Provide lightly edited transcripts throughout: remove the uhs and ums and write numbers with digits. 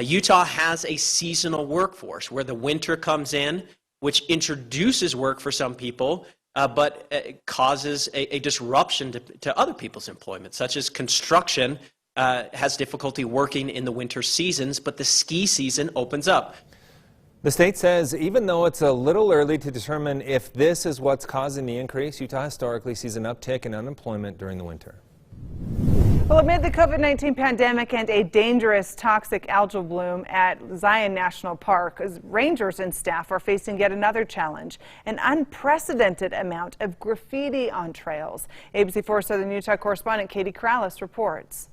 Utah has a seasonal workforce where the winter comes in, which introduces work for some people, but causes a disruption to other people's employment, such as construction has difficulty working in the winter seasons, but the ski season opens up. The state says even though it's a little early to determine if this is what's causing the increase, Utah historically sees an uptick in unemployment during the winter. Well, amid the COVID-19 pandemic and a dangerous toxic algal bloom at Zion National Park, rangers and staff are facing yet another challenge, an unprecedented amount of graffiti on trails. ABC4 Southern Utah correspondent Katie Corrales reports.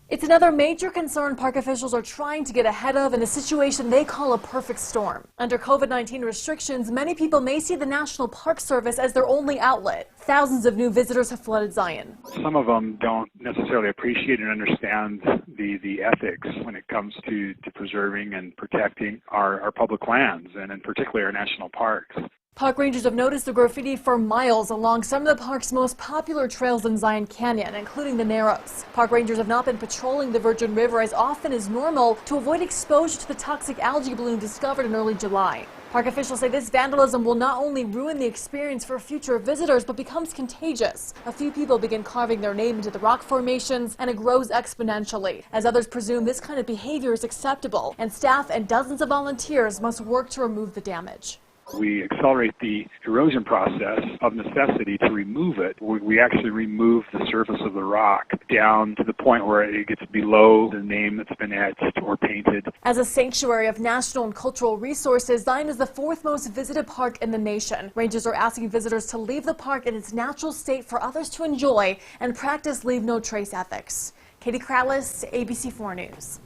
It's another major concern park officials are trying to get ahead of in a situation they call a perfect storm. Under COVID-19 restrictions, many people may see the National Park Service as their only outlet. Thousands of new visitors have flooded Zion. Some of them don't necessarily appreciate and understand the ethics when it comes to preserving and protecting our public lands, and in particular our national parks. Park rangers have noticed the graffiti for miles along some of the park's most popular trails in Zion Canyon, including the Narrows. Park rangers have not been patrolling the Virgin River as often as normal to avoid exposure to the toxic algae bloom discovered in early July. Park officials say this vandalism will not only ruin the experience for future visitors, but becomes contagious. A few people begin carving their name into the rock formations, and it grows exponentially, as others presume this kind of behavior is acceptable, and staff and dozens of volunteers must work to remove the damage. We accelerate the erosion process of necessity to remove it. We actually remove the surface of the rock down to the point where it gets below the name that's been etched or painted. As a sanctuary of national and cultural resources, Zion is the fourth most visited park in the nation. Rangers are asking visitors to leave the park in its natural state for others to enjoy and practice leave no trace ethics. Katie Corrales, ABC4 News.